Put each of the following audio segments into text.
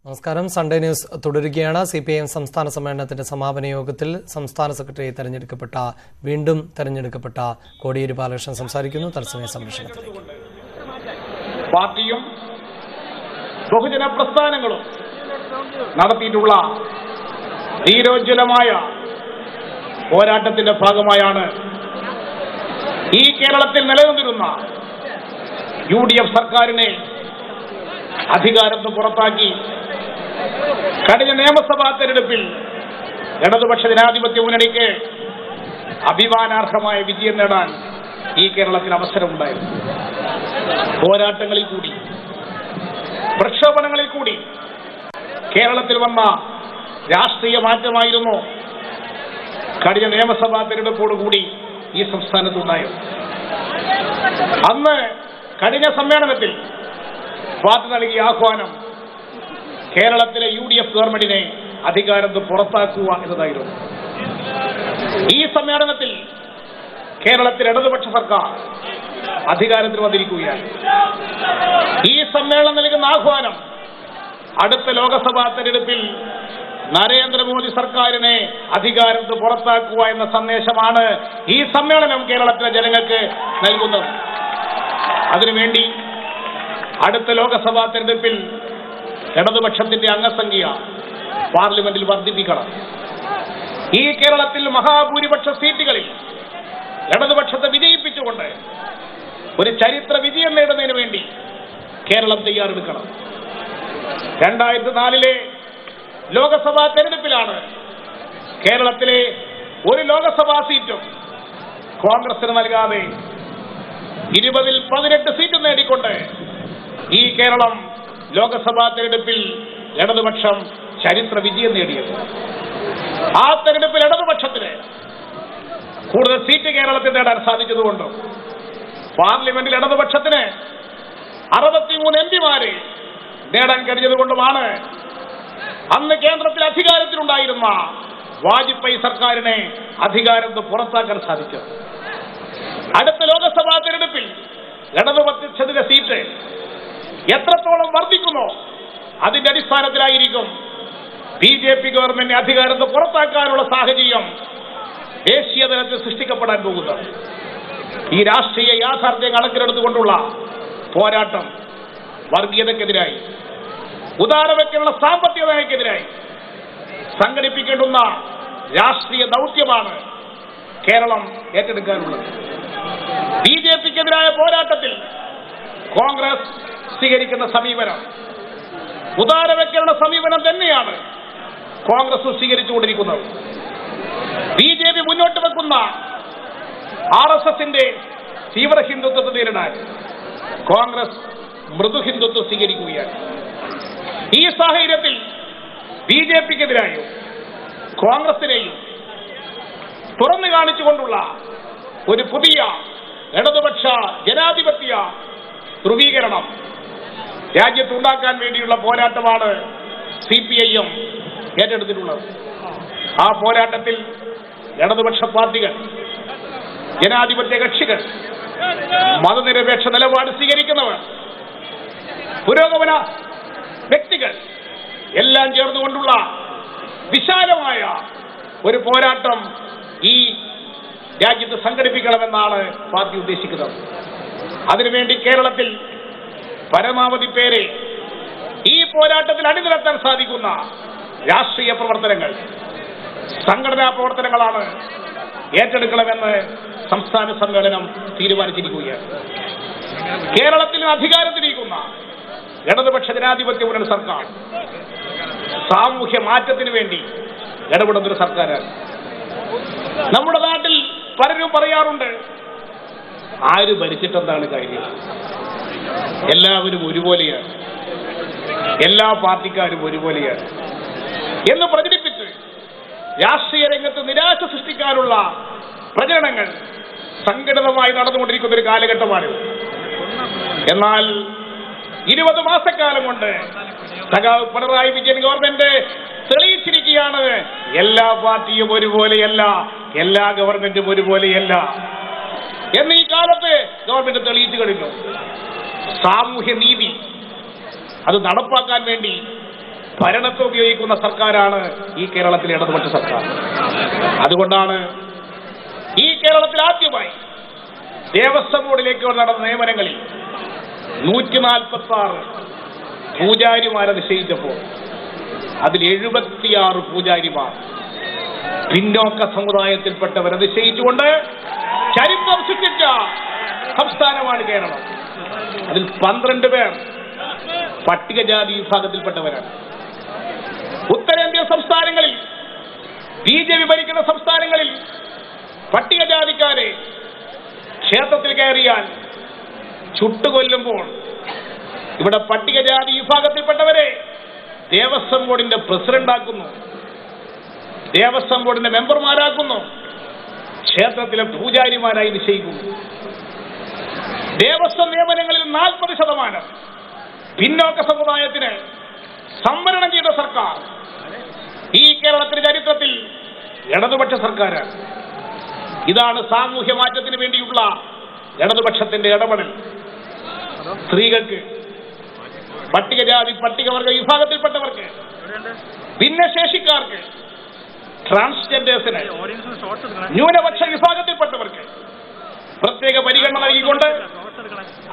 നമസ്കാരം. Sunday news തുടരുകയാണ്. CPIM സംസ്ഥാന സമ്മേളനത്തിന്റെ സമാപന യോഗത്തിൽ സംസ്ഥാന സെക്രട്ടറി വീണ്ടും തെരഞ്ഞെടുക്കപ്പെട്ട കോടിയേരി ബാലകൃഷ്ണൻ സംസാരിക്കുന്നു. തത്സമയ സംരക്ഷണത്തിലേക്ക്. പാർട്ടിയും ബഹുജന പ്രസ്ഥാനങ്ങളും നടത്തിയിട്ടുള്ള ധീരോജ്വലമായ പോരാട്ടത്തിന്റെ ഭാഗമായാണ് ഈ കേരളത്തിൽ നിലനിന്നിരുന്ന UDF സർക്കാരിനെ അധികാരത്തിൽ പുറത്താക്കി കഴിഞ്ഞ നിയമസഭാ തെരഞ്ഞെടുപ്പിൽ ഇടതുപക്ഷ ജനാധിപത്യ മുന്നണിക്ക് അഭിമാനാർഹമായ വിജയം നേടാൻ ഈ കേരളത്തിൽ അവസരമുണ്ടായിരുന്നു. പോരാട്ടങ്ങളിൽ കൂടി പ്രക്ഷോഭങ്ങളിൽ കൂടി കേരളത്തിൽ വന്ന രാഷ്ട്രീയ മാറ്റമായിരുന്നു കഴിഞ്ഞ നിയമസഭാ തെരഞ്ഞെടുപ്പോടുകൂടി ഈ സംസ്ഥാനത്തുണ്ടായത്. അന്ന് കഴിഞ്ഞ സമ്മേളനത്തിൽ പാർട്ടി നൽകിയ ആഹ്വാനം കേരളത്തിലെ UDF ഗവൺമെന്റിനെ അധികാരത്തിൽ പുറത്താക്കുക എന്നതായിരുന്നു. ഈ സമ്മേളനത്തിൽ കേരളത്തിൽ ഇടതുപക്ഷ സർക്കാർ അധികാരത്തിൽ വന്നിരിക്കുകയാണ്. ഈ സമ്മേളനം നൽകുന്ന ആഹ്വാനം അടുത്ത ലോക്സഭാ തെരഞ്ഞെടുപ്പിൽ നരേന്ദ്രമോദി സർക്കാരിനെ അധികാരത്തിൽ പുറത്താക്കുക എന്ന സന്ദേശമാണ് ഈ സമ്മേളനം കേരളത്തിലെ ജനങ്ങൾക്ക് നൽകുന്നത്. അതിനുവേണ്ടി അടുത്ത ലോക്സഭാ തെരഞ്ഞെടുപ്പിൽ ഇടതുപക്ഷത്തിന്റെ അംഗസംഖ്യ പാർലമെന്റിൽ വർദ്ധിപ്പിക്കണം. ഈ കേരളത്തിൽ മഹാഭൂരിപക്ഷ സീറ്റുകളിൽ ഇടതുപക്ഷത്തെ വിജയിപ്പിച്ചുകൊണ്ട് ഒരു ചരിത്ര വിജയം നേടുന്നതിന് വേണ്ടി കേരളം തയ്യാറെടുക്കണം. 2004 ലോക്സഭാ തെരഞ്ഞെടുപ്പിലാണ് കേരളത്തിലെ ഒരു ലോക്സഭാ സീറ്റും കോൺഗ്രസിന് നൽകാതെ 20ൽ 18 സീറ്റ് നേടിക്കൊണ്ട് ഈ കേരളം ലോക്സഭാ തെരഞ്ഞെടുപ്പിൽ ഇടതുപക്ഷം ചരിത്ര വിജയം നേടിയത്. ആ തെരഞ്ഞെടുപ്പിൽ ഇടതുപക്ഷത്തിന് കൂടുതൽ സീറ്റ് കേരളത്തിൽ നേടാൻ സാധിച്ചതുകൊണ്ടും പാർലമെന്റിൽ ഇടതുപക്ഷത്തിന് 63 MPമാരെ നേടാൻ കഴിഞ്ഞതുകൊണ്ടുമാണ് അന്ന് കേന്ദ്രത്തിൽ അധികാരത്തിലുണ്ടായിരുന്ന വാജ്പേയി സർക്കാരിനെ അധികാരത്തിൽ പുറത്താക്കാൻ സാധിച്ചത്. അടുത്ത ലോക്സഭാ തെരഞ്ഞെടുപ്പിൽ ഇടതുപക്ഷത്തിന്റെ സീറ്റ് എത്രത്തോളം വർദ്ധിക്കുന്നോ അതിന്റെ അടിസ്ഥാനത്തിലായിരിക്കും BJP ഗവൺമെന്റിനെ അധികാരത്തിൽ പുറത്താക്കാനുള്ള സാഹചര്യം ദേശീയ തലത്തിൽ സൃഷ്ടിക്കപ്പെടാൻ പോകുന്നത്. ഈ രാഷ്ട്രീയ യാഥാർത്ഥ്യം കണക്കിലെടുത്തുകൊണ്ടുള്ള പോരാട്ടം വർഗീയതക്കെതിരായി, ഉദാരവൽക്കരണ സാമ്പത്തിക നയക്കെതിരായി സംഘടിപ്പിക്കേണ്ടുന്ന രാഷ്ട്രീയ ദൗത്യമാണ് കേരളം ഏറ്റെടുക്കാനുള്ളത്. BJPക്കെതിരായ പോരാട്ടത്തിൽ കോൺഗ്രസ് സ്വീകരിക്കുന്ന സമീപനം ഉദാരവൽക്കരണ സമീപനം തന്നെയാണ് കോൺഗ്രസ് സ്വീകരിച്ചുകൊണ്ടിരിക്കുന്നത്. BJP മുന്നോട്ട് വെക്കുന്ന RSSന്റെ തീവ്ര ഹിന്ദുത്വത്തെ നേരിടാൻ കോൺഗ്രസ് മൃദു ഹിന്ദുത്വം സ്വീകരിക്കുകയാണ്. ഈ സാഹചര്യത്തിൽ BJPക്കെതിരായും കോൺഗ്രസിനെയും തുറന്നു കാണിച്ചുകൊണ്ടുള്ള ഒരു പുതിയ ഇടതുപക്ഷ ജനാധിപത്യ ധ്രുവീകരണം രാജ്യത്തുണ്ടാക്കാൻ വേണ്ടിയുള്ള പോരാട്ടമാണ് CPIM ഏറ്റെടുത്തിട്ടുള്ളത്. ആ പോരാട്ടത്തിൽ ഇടതുപക്ഷ പാർട്ടികൾ, ജനാധിപത്യ കക്ഷികൾ, മതനിരപേക്ഷ നിലപാട് സ്വീകരിക്കുന്നവർ, പുരോഗമന വ്യക്തികൾ എല്ലാം ചേർന്നുകൊണ്ടുള്ള വിശാലമായ ഒരു പോരാട്ടം ഈ രാജ്യത്ത് സംഘടിപ്പിക്കണമെന്നാണ് പാർട്ടി ഉദ്ദേശിക്കുന്നത്. അതിനുവേണ്ടി കേരളത്തിൽ പരമാവധി പേരെ ഈ പോരാട്ടത്തിൽ അണിനിരത്താൻ സാധിക്കുന്ന രാഷ്ട്രീയ പ്രവർത്തനങ്ങൾ, സംഘടനാ പ്രവർത്തനങ്ങളാണ് ഏറ്റെടുക്കണമെന്ന് സംസ്ഥാന സമ്മേളനം തീരുമാനിച്ചിരിക്കുകയാണ്. കേരളത്തിൽ അധികാരത്തിലിരിക്കുന്ന ഇടതുപക്ഷ ജനാധിപത്യ മുന്നണി സർക്കാർ സാമൂഹ്യ മാറ്റത്തിന് വേണ്ടി ഇടപെടുന്നൊരു സർക്കാരാണ്. നമ്മുടെ നാട്ടിൽ പലരും പറയാറുണ്ട്, ആര് ഭരിച്ചിട്ടെന്താണ് കാര്യം, എല്ലാവരും ഒരുപോലെയാണ്, എല്ലാ പാർട്ടിക്കാരും ഒരുപോലെയാണ് എന്ന് പ്രചരിപ്പിച്ച് രാഷ്ട്രീയ രംഗത്ത് നിരാശ സൃഷ്ടിക്കാനുള്ള പ്രചരണങ്ങൾ സംഘടിതമായി നടന്നുകൊണ്ടിരിക്കുന്ന ഒരു കാലഘട്ടമാണിത്. എന്നാൽ 20 മാസക്കാലം കൊണ്ട് സഖാവ് പിണറായി വിജയൻ ഗവൺമെന്റ് തെളിയിച്ചിരിക്കുകയാണ്, എല്ലാ പാർട്ടിയും ഒരുപോലെയല്ല, എല്ലാ ഗവൺമെന്റും ഒരുപോലെയല്ല എന്ന് ഈ കാലത്ത് ഗവൺമെന്റ് തെളിയിച്ചു കഴിഞ്ഞു. സാമൂഹ്യ നീതി അത് നടപ്പാക്കാൻ വേണ്ടി ഭരണത്തെ ഉപയോഗിക്കുന്ന സർക്കാരാണ് ഈ കേരളത്തിലെ ഇടതുപക്ഷ സർക്കാർ. അതുകൊണ്ടാണ് ഈ കേരളത്തിൽ ആദ്യമായി ദേവസ്വം ബോർഡിലേക്ക് നടന്ന നിയമനങ്ങളിൽ 146 പൂജാരിമാരെ നിശ്ചയിച്ചപ്പോൾ അതിൽ 76 പൂജാരിമാർ പിന്നോക്ക സമുദായത്തിൽപ്പെട്ടവരെ നിശ്ചയിച്ചുകൊണ്ട് ചരിത്രം സൃഷ്ടിച്ച സംസ്ഥാനമാണ് കേരളം. അതിൽ 12 പേർ പട്ടികജാതി വിഭാഗത്തിൽപ്പെട്ടവരാണ്. ഉത്തരേന്ത്യൻ സംസ്ഥാനങ്ങളിൽ ബിജെപി ഭരിക്കുന്ന സംസ്ഥാനങ്ങളിൽ പട്ടികജാതിക്കാരെ ക്ഷേത്രത്തിൽ കയറിയാൽ ചുട്ടുകൊല്ലുമ്പോൾ ഇവിടെ പട്ടികജാതി വിഭാഗത്തിൽപ്പെട്ടവരെ ദേവസ്വം ബോർഡിന്റെ പ്രസിഡന്റാക്കുന്നു, ദേവസ്വം ബോർഡിന്റെ മെമ്പർമാരാക്കുന്നു, ക്ഷേത്രത്തിലെ പൂജാരിമാരായി നിശ്ചയിക്കുന്നു. ദേവസ്വം നിയമനങ്ങളിൽ 40% പിന്നോക്ക സമുദായത്തിന് സംവരണം ചെയ്ത സർക്കാർ ഈ കേരളത്തിന്റെ ചരിത്രത്തിൽ ഇടതുപക്ഷ സർക്കാരാണ്. ഇതാണ് സാമൂഹ്യ മാറ്റത്തിന് വേണ്ടിയുള്ള ഇടതുപക്ഷത്തിന്റെ ഇടപെടൽ. സ്ത്രീകൾക്ക്, പട്ടികജാതി പട്ടികവർഗ വിഭാഗത്തിൽപ്പെട്ടവർക്ക്, ഭിന്നശേഷിക്കാർക്ക്, ട്രാൻസ്ജെൻഡേഴ്സിന്, ന്യൂനപക്ഷ വിഭാഗത്തിൽപ്പെട്ടവർക്ക് പ്രത്യേക പരിഗണന നൽകിക്കൊണ്ട്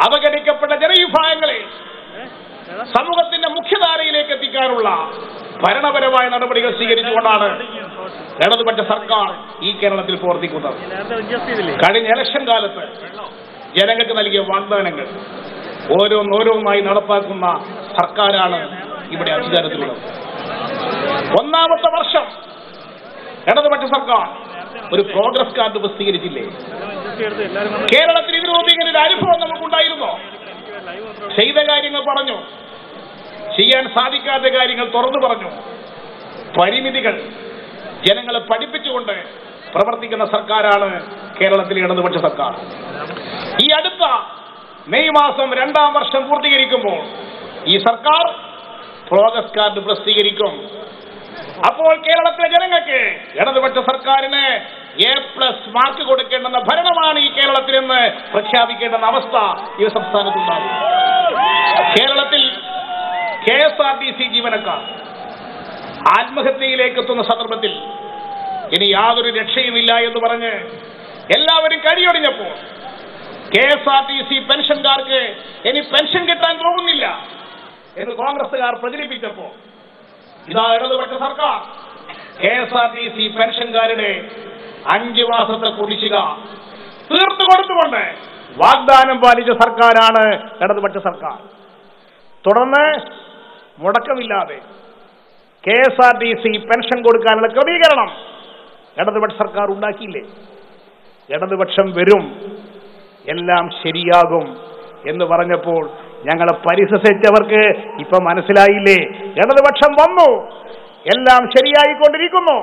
അവഗണിക്കപ്പെട്ട ജനവിഭാഗങ്ങളെ സമൂഹത്തിന്റെ മുഖ്യധാരയിലേക്ക് എത്തിക്കാനുള്ള ഭരണപരമായ നടപടികൾ സ്വീകരിച്ചുകൊണ്ടാണ് ഇടതുപക്ഷ സർക്കാർ ഈ കേരളത്തിൽ പ്രവർത്തിക്കുന്നത്. കഴിഞ്ഞ ഇലക്ഷൻ കാലത്ത് ജനങ്ങൾക്ക് നൽകിയ വാഗ്ദാനങ്ങൾ ഓരോന്നോരോന്നായി നടപ്പാക്കുന്ന സർക്കാരാണ് ഇവിടെ അധികാരത്തിലുള്ളത്. ഒന്നാമത്തെ വർഷം ഇടതുപക്ഷ സർക്കാർ ഒരു പ്രോഗ്രസ് കാർഡ് പ്രസിദ്ധീകരിച്ചില്ലേ? കേരളത്തിൽ ഇതിനു മുമ്പ് ഇങ്ങനെ ഒരു അനുഭവം നമുക്കുണ്ടായിരുന്നോ? ചെയ്ത കാര്യങ്ങൾ പറഞ്ഞു, ചെയ്യാൻ സാധിക്കാത്ത കാര്യങ്ങൾ തുറന്നു പറഞ്ഞു, പരിമിതികൾ ജനങ്ങളെ പഠിപ്പിച്ചുകൊണ്ട് പ്രവർത്തിക്കുന്ന സർക്കാരാണ് കേരളത്തിലെ ഇടതുപക്ഷ സർക്കാർ. ഈ അടുത്ത മെയ് മാസം 2ാം വർഷം പൂർത്തീകരിക്കുമ്പോൾ ഈ സർക്കാർ പ്രോഗ്രസ് കാർഡ് പ്രസിദ്ധീകരിക്കും. അപ്പോൾ കേരളത്തിലെ ജനങ്ങൾക്ക് ഇടതുപക്ഷ സർക്കാരിന് A+ മാർക്ക് കൊടുക്കേണ്ടെന്ന ഭരണമാണ് ഈ കേരളത്തിലെന്ന് പ്രഖ്യാപിക്കേണ്ടെന്ന അവസ്ഥ ഈ സംസ്ഥാനത്തുണ്ടാകും. കേരളത്തിൽ KSRTC ജീവനക്കാർ ആത്മഹത്യയിലേക്ക് എത്തുന്ന സന്ദർഭത്തിൽ ഇനി യാതൊരു രക്ഷയുമില്ല എന്ന് പറഞ്ഞ് എല്ലാവരും കഴിയൊടിഞ്ഞപ്പോൾ KSRTC പെൻഷൻകാർക്ക് ഇനി പെൻഷൻ കിട്ടാൻ പോകുന്നില്ല എന്ന് കോൺഗ്രസുകാർ പ്രചരിപ്പിച്ചപ്പോൾ ഇതാ ഇടതുപക്ഷ സർക്കാർ KSRTC പെൻഷൻകാരുടെ 5 മാസത്തെ കുടിശ്ശിക തീർത്തു കൊടുത്തുകൊണ്ട് വാഗ്ദാനം പാലിച്ച സർക്കാരാണ് ഇടതുപക്ഷ സർക്കാർ. തുടർന്ന് മുടക്കമില്ലാതെ KSRTC പെൻഷൻ കൊടുക്കാനുള്ള ക്രമീകരണം ഇടതുപക്ഷ സർക്കാർ ഉണ്ടാക്കിയില്ലേ? ഇടതുപക്ഷം വരും, എല്ലാം ശരിയാകും എന്ന് പറഞ്ഞപ്പോൾ ഞങ്ങളെ പരിഹസിച്ചവർക്ക് ഇപ്പൊ മനസ്സിലായില്ലേ? ഇടതുപക്ഷം വന്നു, എല്ലാം ശരിയായിക്കൊണ്ടിരിക്കുന്നു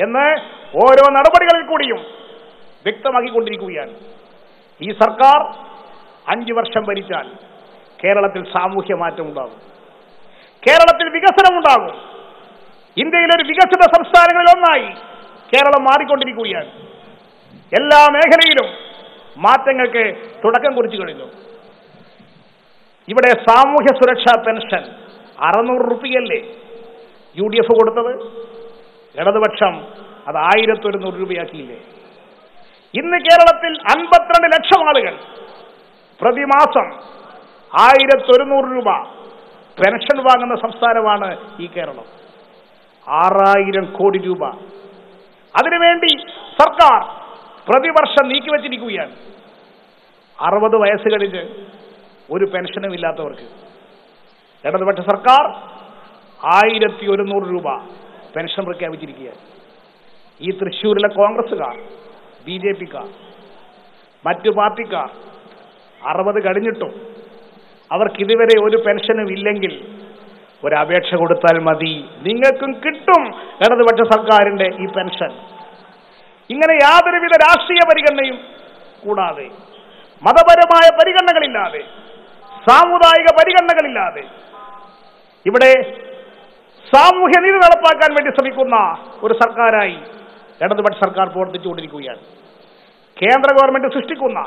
എന്ന് ഓരോ നടപടികളിൽ കൂടിയും വ്യക്തമാക്കിക്കൊണ്ടിരിക്കുകയാണ്. ഈ സർക്കാർ 5 വർഷം ഭരിച്ചാൽ കേരളത്തിൽ സാമൂഹ്യ മാറ്റം ഉണ്ടാകും, കേരളത്തിൽ വികസനം ഉണ്ടാകും. ഇന്ത്യയിലെ ഒരു വികസിത സംസ്ഥാനങ്ങളിൽ ഒന്നായി കേരളം മാറിക്കൊണ്ടിരിക്കുകയാണ്. എല്ലാ മേഖലയിലും മാറ്റങ്ങൾക്ക് തുടക്കം കുറിച്ചു കഴിഞ്ഞു. ഇവിടെ സാമൂഹ്യ സുരക്ഷാ പെൻഷൻ 600 രൂപയല്ലേ UDF കൊടുത്തത്? ഇടതുപക്ഷം അത് 1100 രൂപയാക്കിയില്ലേ? ഇന്ന് കേരളത്തിൽ 52 ലക്ഷം ആളുകൾ പ്രതിമാസം 1100 രൂപ പെൻഷൻ വാങ്ങുന്ന സംസ്ഥാനമാണ് ഈ കേരളം. 6000 കോടി രൂപ അതിനുവേണ്ടി സർക്കാർ പ്രതിവർഷം നീക്കിവച്ചിരിക്കുകയാണ്. 60 വയസ്സ് കഴിഞ്ഞ് ഒരു പെൻഷനും ഇല്ലാത്തവർക്ക് ഇടതുപക്ഷ സർക്കാർ 1100 രൂപ പെൻഷൻ പ്രഖ്യാപിച്ചിരിക്കുകയാണ്. ഈ തൃശ്ശൂരിലെ കോൺഗ്രസുകാർ, BJPക്കാർ, മറ്റു പാർട്ടിക്കാർ 60 കഴിഞ്ഞിട്ടും അവർക്കിതുവരെ ഒരു പെൻഷനും ഇല്ലെങ്കിൽ ഒരപേക്ഷ കൊടുത്താൽ മതി, നിങ്ങൾക്കും കിട്ടും ഇടതുപക്ഷ സർക്കാരിന്റെ ഈ പെൻഷൻ. ഇങ്ങനെ യാതൊരുവിധ രാഷ്ട്രീയ പരിഗണനയും കൂടാതെ, മതപരമായ പരിഗണനകളില്ലാതെ, സാമുദായിക പരിഗണനകളില്ലാതെ ഇവിടെ സാമൂഹ്യ നീതി നടപ്പാക്കാൻ വേണ്ടി ശ്രമിക്കുന്ന ഒരു സർക്കാരായി ഇടതുപക്ഷ സർക്കാർ പ്രവർത്തിച്ചുകൊണ്ടിരിക്കുകയാണ്. കേന്ദ്ര ഗവൺമെന്റ് സൃഷ്ടിക്കുന്ന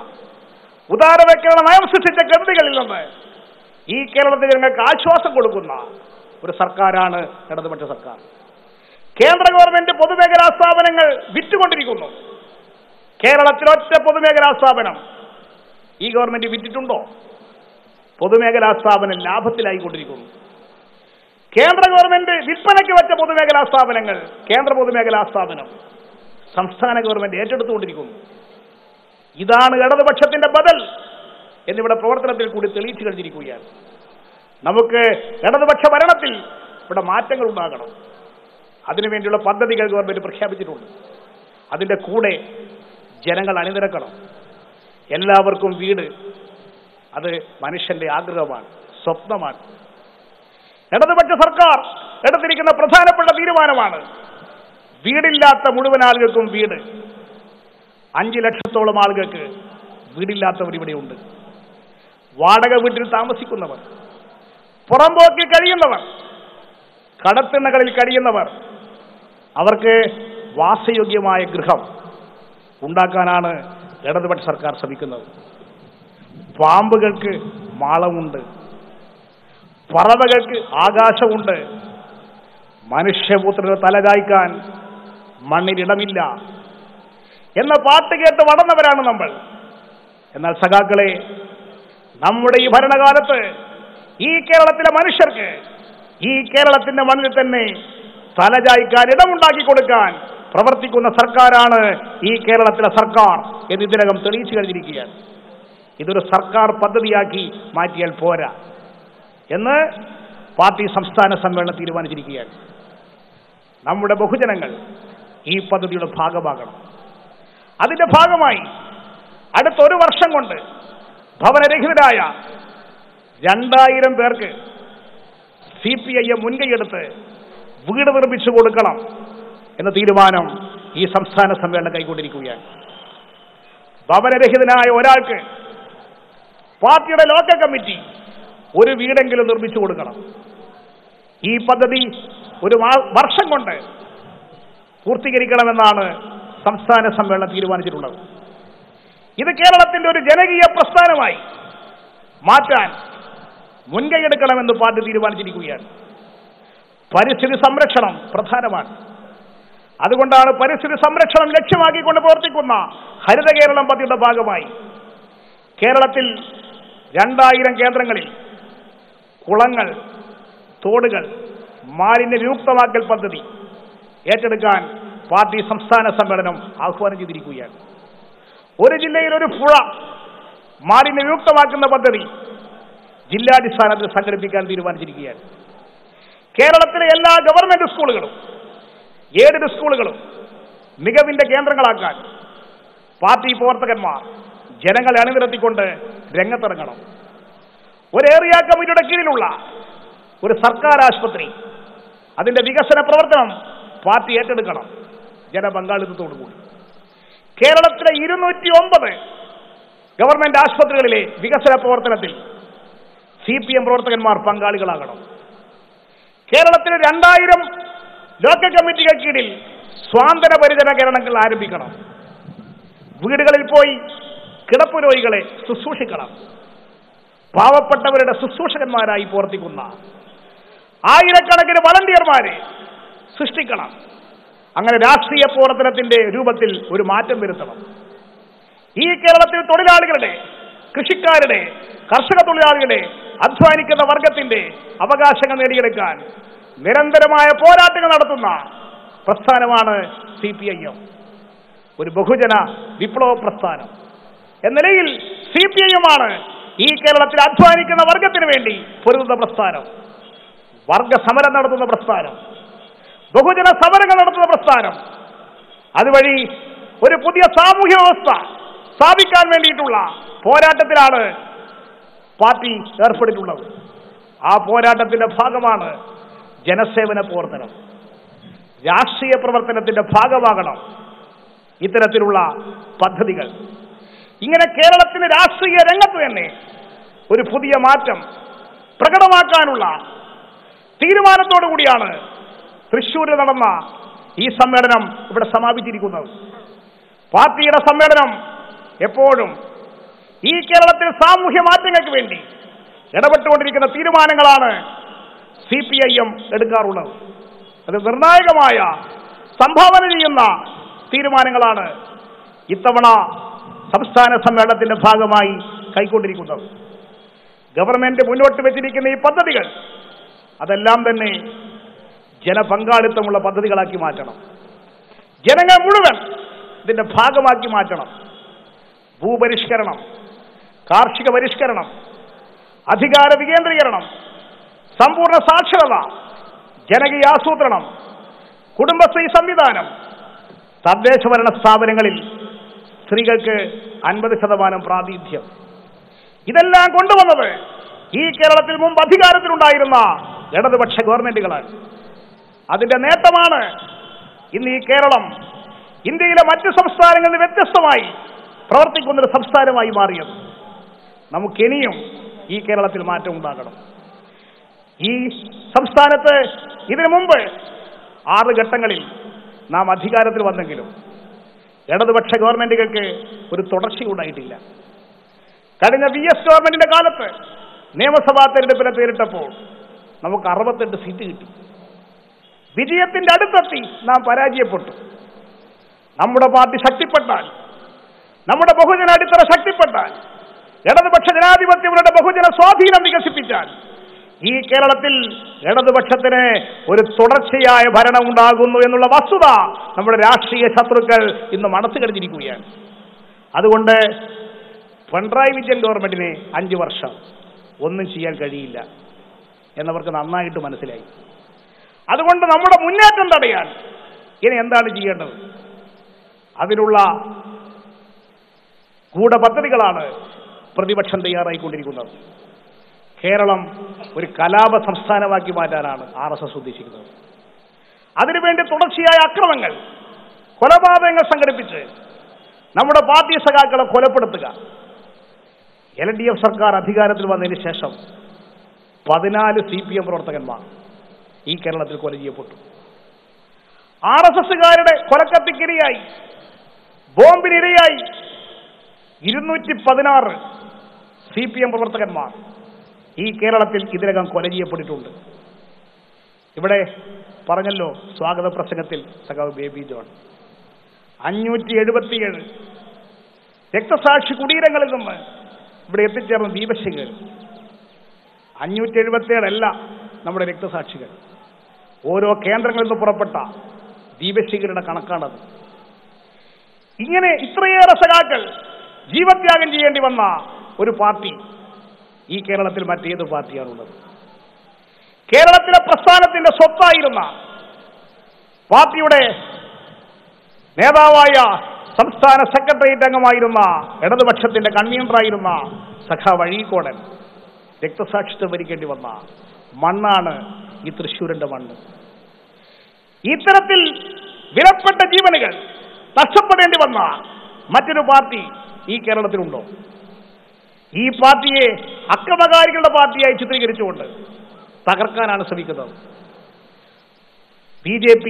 ഉദാരവൽക്കരണ നയം സൃഷ്ടിച്ച ഗതികളിൽ നിന്ന് ഈ കേരളത്തിലെ ജനങ്ങൾക്ക് ആശ്വാസം കൊടുക്കുന്ന ഒരു സർക്കാരാണ് ഇടതുപക്ഷ സർക്കാർ. കേന്ദ്ര ഗവൺമെന്റ് പൊതുമേഖലാ സ്ഥാപനങ്ങൾ വിറ്റുകൊണ്ടിരിക്കുന്നു. കേരളത്തിൽ ഒറ്റ പൊതുമേഖലാ സ്ഥാപനം ഈ ഗവൺമെന്റ് വിറ്റിട്ടുണ്ടോ? പൊതുമേഖലാ സ്ഥാപനം ലാഭത്തിലായിക്കൊണ്ടിരിക്കുന്നു. കേന്ദ്ര ഗവൺമെന്റ് വിൽപ്പനയ്ക്ക് വെച്ച പൊതുമേഖലാ സ്ഥാപനങ്ങൾ, കേന്ദ്ര പൊതുമേഖലാ സ്ഥാപനം സംസ്ഥാന ഗവൺമെന്റ് ഏറ്റെടുത്തുകൊണ്ടിരിക്കുന്നു. ഇതാണ് ഇടതുപക്ഷത്തിന്റെ ബദൽ എന്നിവിടെ പ്രവർത്തനത്തിൽ കൂടി തെളിയിച്ചു കഴിഞ്ഞിരിക്കുകയാണ്. നമുക്ക് ഇടതുപക്ഷ ഭരണത്തിൽ ഇവിടെ മാറ്റങ്ങൾ ഉണ്ടാകണം. അതിനുവേണ്ടിയുള്ള പദ്ധതികൾ ഗവൺമെന്റ് പ്രഖ്യാപിച്ചിട്ടുണ്ട്. അതിന്റെ കൂടെ ജനങ്ങൾ അണിനിരക്കണം. എല്ലാവർക്കും വീട്, അത് മനുഷ്യന്റെ ആഗ്രഹമാണ്, സ്വപ്നമാണ്. ഇടതുപക്ഷ സർക്കാർ എടുത്തിരിക്കുന്ന പ്രധാനപ്പെട്ട തീരുമാനമാണ് വീടില്ലാത്ത മുഴുവൻ ആളുകൾക്കും വീട്. 5 ലക്ഷത്തോളം ആളുകൾക്ക് വീടില്ലാത്തവർ ഇവിടെയുണ്ട്. വാടക വീട്ടിൽ താമസിക്കുന്നവർ, പുറമ്പോക്കിൽ കഴിയുന്നവർ, കടത്തിണ്ണകളിൽ കഴിയുന്നവർ, അവർക്ക് വാസയോഗ്യമായ ഗൃഹം ഉണ്ടാക്കാനാണ് ഇടതുപക്ഷ സർക്കാർ ശ്രമിക്കുന്നത്. പാമ്പുകൾക്ക് മാളമുണ്ട്, പറവകൾക്ക് ആകാശമുണ്ട്, മനുഷ്യപുത്രന് തലചായ്ക്കാൻ മണ്ണിലിടമില്ല എന്ന പാട്ട് കേട്ട് വളർന്നവരാണ് നമ്മൾ. എന്നാൽ സഖാക്കളെ, നമ്മുടെ ഈ ഭരണകാലത്ത് ഈ കേരളത്തിലെ മനുഷ്യർക്ക് ഈ കേരളത്തിന്റെ മണ്ണിൽ തന്നെ തലചായ്ക്കാൻ ഇടമുണ്ടാക്കി കൊടുക്കാൻ പ്രവർത്തിക്കുന്ന സർക്കാരാണ് ഈ കേരളത്തിലെ സർക്കാർ എന്ന് ഇതിനകം തെളിയിച്ചു കഴിഞ്ഞിരിക്കുകയാണ്. ഇതൊരു സർക്കാർ പദ്ധതിയാക്കി മാറ്റിയാൽ പോരാ എന്ന് പാർട്ടി സംസ്ഥാന സമ്മേളനം തീരുമാനിച്ചിരിക്കുകയാണ്. നമ്മുടെ ബഹുജനങ്ങൾ ഈ പദ്ധതിയുടെ ഭാഗമാകണം. അതിന്റെ ഭാഗമായി അടുത്തൊരു വർഷം കൊണ്ട് ഭവനരഹിതരായ 2000 പേർക്ക് CPIM മുൻകൈയെടുത്ത് വീട് നിർമ്മിച്ചു കൊടുക്കണം എന്ന തീരുമാനം ഈ സംസ്ഥാന സമ്മേളനം കൈക്കൊണ്ടിരിക്കുകയാണ്. ഭവനരഹിതനായ ഒരാൾക്ക് പാർട്ടിയുടെ ലോക്കൽ കമ്മിറ്റി ഒരു വീടെങ്കിലും നിർമ്മിച്ചു കൊടുക്കണം. ഈ പദ്ധതി ഒരു വർഷം കൊണ്ട് പൂർത്തീകരിക്കണമെന്നാണ് സംസ്ഥാന സമ്മേളനം തീരുമാനിച്ചിട്ടുള്ളത്. ഇത് കേരളത്തിന്റെ ഒരു ജനകീയ പ്രസ്ഥാനമായി മാറ്റാൻ മുൻകൈയെടുക്കണമെന്ന് പാർട്ടി തീരുമാനിച്ചിരിക്കുകയാണ്. പരിസ്ഥിതി സംരക്ഷണം പ്രധാനമാണ്. അതുകൊണ്ടാണ് പരിസ്ഥിതി സംരക്ഷണം ലക്ഷ്യമാക്കിക്കൊണ്ട് പ്രവർത്തിക്കുന്ന ഹരിത കേരളം പദ്ധതിയുടെ ഭാഗമായി കേരളത്തിൽ 2000 കേന്ദ്രങ്ങളിൽ കുളങ്ങൾ, തോടുകൾ മാലിന്യ വിമുക്തമാക്കൽ പദ്ധതി ഏറ്റെടുക്കാൻ പാർട്ടി സംസ്ഥാന സമ്മേളനം ആഹ്വാനം ചെയ്തിരിക്കുകയാണ്. ഒരു ജില്ലയിൽ ഒരു പുഴ മാലിന്യ വിമുക്തമാക്കുന്ന പദ്ധതി ജില്ലാടിസ്ഥാനത്തിൽ സംഘടിപ്പിക്കാൻ തീരുമാനിച്ചിരിക്കുകയാണ്. കേരളത്തിലെ എല്ലാ ഗവൺമെന്റ് സ്കൂളുകളും എയ്ഡഡ് സ്കൂളുകളും മികവിന്റെ കേന്ദ്രങ്ങളാക്കാൻ പാർട്ടി പ്രവർത്തകന്മാർ ജനങ്ങളെ അണിനിരത്തിക്കൊണ്ട് രംഗത്തിറങ്ങണം. ഒരു ഏരിയ കമ്മിറ്റിയുടെ കീഴിലുള്ള ഒരു സർക്കാർ ആശുപത്രി, അതിന്റെ വികസന പ്രവർത്തനം പാർട്ടി ഏറ്റെടുക്കണം ജനപങ്കാളിത്തത്തോടുകൂടി. കേരളത്തിലെ 209 ഗവൺമെന്റ് ആശുപത്രികളിലെ വികസന പ്രവർത്തനത്തിൽ CPM പ്രവർത്തകന്മാർ പങ്കാളികളാകണം. കേരളത്തിലെ 2000 ലോക്കൽ കമ്മിറ്റികൾ കീഴിൽ സ്വാന്തന പരിചരണ കേന്ദ്രങ്ങൾ ആരംഭിക്കണം. വീടുകളിൽ പോയി കിടപ്പ് രോഗികളെ ശുശ്രൂഷിക്കണം. പാവപ്പെട്ടവരുടെ ശുശ്രൂഷകന്മാരായി പ്രവർത്തിക്കുന്ന ആയിരക്കണക്കിന് വളണ്ടിയർമാരെ സൃഷ്ടിക്കണം. അങ്ങനെ രാഷ്ട്രീയ പ്രവർത്തനത്തിന്റെ രൂപത്തിൽ ഒരു മാറ്റം വരുത്തണം. ഈ കേരളത്തിൽ തൊഴിലാളികളുടെ, കൃഷിക്കാരുടെ, കർഷക തൊഴിലാളികളുടെ, അധ്വാനിക്കുന്ന വർഗത്തിന്റെ അവകാശങ്ങൾ നേടിയെടുക്കാൻ നിരന്തരമായ പോരാട്ടങ്ങൾ നടത്തുന്ന പ്രസ്ഥാനമാണ് CPIM. ഒരു ബഹുജന വിപ്ലവ പ്രസ്ഥാനം എന്ന നിലയിൽ CPIM ആണ് ഈ കേരളത്തിൽ അധ്വാനിക്കുന്ന വർഗത്തിന് വേണ്ടി പൊരുതുന്ന പ്രസ്ഥാനം, വർഗ സമരം നടത്തുന്ന പ്രസ്ഥാനം, ബഹുജന സമരങ്ങൾ നടത്തുന്ന പ്രസ്ഥാനം. അതുവഴി ഒരു പുതിയ സാമൂഹ്യ വ്യവസ്ഥ സ്ഥാപിക്കാൻ വേണ്ടിയിട്ടുള്ള പോരാട്ടത്തിലാണ് പാർട്ടി ഏർപ്പെട്ടിട്ടുള്ളത്. ആ പോരാട്ടത്തിന്റെ ഭാഗമാണ് ജനസേവന പ്രവർത്തനം. രാഷ്ട്രീയ പ്രവർത്തനത്തിന്റെ ഭാഗമാകണം ഇത്തരത്തിലുള്ള പദ്ധതികൾ. ഇങ്ങനെ കേരളത്തിന് രാഷ്ട്രീയ രംഗത്ത് തന്നെ ഒരു പുതിയ മാറ്റം പ്രകടമാക്കാനുള്ള തീരുമാനത്തോടു കൂടിയാണ് തൃശ്ശൂരിൽ നടന്ന ഈ സമ്മേളനം ഇവിടെ സമാപിച്ചിരിക്കുന്നത്. പാർട്ടിയുടെ സമ്മേളനം എപ്പോഴും ഈ കേരളത്തിൽ സാമൂഹ്യ മാറ്റങ്ങൾക്ക് വേണ്ടി ഇടപെട്ടുകൊണ്ടിരിക്കുന്ന തീരുമാനങ്ങളാണ് CPIM എടുക്കാറുള്ളത്. അത് നിർണായകമായ സംഭാവന ചെയ്യുന്ന തീരുമാനങ്ങളാണ് ഇത്തവണ സംസ്ഥാന സമ്മേളനത്തിന്റെ ഭാഗമായി കൈക്കൊണ്ടിരിക്കുന്നത്. ഗവൺമെന്റ് മുന്നോട്ട് വെച്ചിരിക്കുന്ന ഈ പദ്ധതികൾ അതെല്ലാം തന്നെ ജനപങ്കാളിത്തമുള്ള പദ്ധതികളാക്കി മാറ്റണം. ജനങ്ങൾ മുഴുവൻ ഇതിന്റെ ഭാഗമാക്കി മാറ്റണം. ഭൂപരിഷ്കരണം, കാർഷിക പരിഷ്കരണം, അധികാര വികേന്ദ്രീകരണം, സമ്പൂർണ്ണ സാക്ഷരത, ജനകീയ ആസൂത്രണം, കുടുംബശ്രീ സംവിധാനം, തദ്ദേശ ഭരണ സ്ഥാപനങ്ങളിൽ സ്ത്രീകൾക്ക് 50% പ്രാതിനിധ്യം, ഇതെല്ലാം കൊണ്ടുവന്നത് ഈ കേരളത്തിൽ മുമ്പ് അധികാരത്തിലുണ്ടായിരുന്ന ഇടതുപക്ഷ ഗവൺമെന്റുകളാണ്. അതിന്റെ നേട്ടമാണ് ഇന്ന് ഈ കേരളം ഇന്ത്യയിലെ മറ്റ് സംസ്ഥാനങ്ങളിൽ നിന്ന് വ്യത്യസ്തമായി പ്രവർത്തിക്കുന്നൊരു സംസ്ഥാനമായി മാറിയത്. നമുക്കിനിയും ഈ കേരളത്തിൽ മാറ്റം ഉണ്ടാകണം. ഈ സംസ്ഥാനത്ത് ഇതിനു മുമ്പ് 6 ഘട്ടങ്ങളിൽ നാം അധികാരത്തിൽ വന്നെങ്കിലും ഇടതുപക്ഷ ഗവൺമെന്റുകൾക്ക് ഒരു തുടർച്ചയുണ്ടായിട്ടില്ല. കഴിഞ്ഞ VS ഗവൺമെന്റിന്റെ കാലത്ത് നിയമസഭാ തെരഞ്ഞെടുപ്പിനെ പേരിട്ടപ്പോൾ നമുക്ക് 68 സീറ്റ് കിട്ടി. വിജയത്തിന്റെ അടുത്തെത്തി നാം പരാജയപ്പെട്ടു. നമ്മുടെ പാർട്ടി ശക്തിപ്പെട്ടാൽ, നമ്മുടെ ബഹുജന അടിത്തറ ശക്തിപ്പെട്ടാൽ, ഇടതുപക്ഷ ജനാധിപത്യങ്ങളുടെ ബഹുജന സ്വാധീനം വികസിപ്പിച്ചാൽ ഈ കേരളത്തിൽ ഇടതുപക്ഷത്തിന് ഒരു തുടർച്ചയായ ഭരണം ഉണ്ടാകുന്നു എന്നുള്ള വസ്തുത നമ്മുടെ രാഷ്ട്രീയ ശത്രുക്കൾ ഇന്ന് മനസ്സ് കരുതിയിരിക്കുകയാണ്. അതുകൊണ്ട് പിണറായി വിജയൻ ഗവൺമെന്റിന് 5 വർഷം ഒന്നും ചെയ്യാൻ കഴിയില്ല എന്നവർക്ക് നന്നായിട്ട് മനസ്സിലായി. അതുകൊണ്ട് നമ്മുടെ മുന്നേറ്റം തടയാൻ ഇനി എന്താണ് ചെയ്യേണ്ടത്? അതിനുള്ള ഗൂഢപദ്ധതികളാണ് പ്രതിപക്ഷം തയ്യാറായിക്കൊണ്ടിരിക്കുന്നത്. കേരളം ഒരു കലാപ സംസ്ഥാനമാക്കി മാറ്റാനാണ് RSS ഉദ്ദേശിക്കുന്നത്. അതിനുവേണ്ടി തുടർച്ചയായ അക്രമങ്ങൾ, കൊലപാതകങ്ങൾ സംഘടിപ്പിച്ച് നമ്മുടെ പാർട്ടി സഖാക്കളെ കൊലപ്പെടുത്തുക. LDF സർക്കാർ അധികാരത്തിൽ വന്നതിന് ശേഷം 14 CPM പ്രവർത്തകന്മാർ ഈ കേരളത്തിൽ കൊല ചെയ്യപ്പെട്ടു. RSSകാരുടെ കൊലക്കത്തിക്കിരയായി, ബോംബിനിരയായി 216 CPM പ്രവർത്തകന്മാർ ഈ കേരളത്തിൽ ഇതിനകം കൊല ചെയ്യപ്പെട്ടിട്ടുണ്ട്. ഇവിടെ പറഞ്ഞല്ലോ സ്വാഗത പ്രസംഗത്തിൽ സഖാവ് ബേബി ജോൺ 577 രക്തസാക്ഷി കുടീരങ്ങളിൽ നിന്ന് ഇവിടെ എത്തിച്ചേർന്ന ദീപശിഖർ. 577 അല്ല നമ്മുടെ രക്തസാക്ഷികൾ. ഓരോ കേന്ദ്രങ്ങളിൽ നിന്ന് പുറപ്പെട്ട ദീപശിഖരുടെ കണക്കാണത്. ഇങ്ങനെ ഇത്രയേറെ സഖാക്കൾ ജീവത്യാഗം ചെയ്യേണ്ടി വന്ന ഒരു പാർട്ടി ഈ കേരളത്തിൽ മറ്റേത് പാർട്ടിയാണുള്ളത്? കേരളത്തിലെ പ്രസ്ഥാനത്തിന്റെ സ്വത്തായിരുന്ന പാർട്ടിയുടെ നേതാവായ സംസ്ഥാന സെക്രട്ടേറിയറ്റ് അംഗമായിരുന്ന ഇടതുപക്ഷത്തിന്റെ കൺവീനറായിരുന്ന സഖാവ് അഴീക്കോടൻ രക്തസാക്ഷിത്വം വരിക്കേണ്ടി വന്ന മണ്ണാണ് ഈ തൃശ്ശൂരിന്റെ മണ്ണ്. ഇത്തരത്തിൽ വിലപ്പെട്ട ജീവനുകൾ നഷ്ടപ്പെടേണ്ടി വന്ന മറ്റൊരു പാർട്ടി ഈ കേരളത്തിലുണ്ടോ? ഈ പാർട്ടിയെ അക്രമകാരികളുടെ പാർട്ടിയായി ചിത്രീകരിച്ചുകൊണ്ട് തകർക്കാനാണ് ശ്രമിക്കുന്നത്. BJP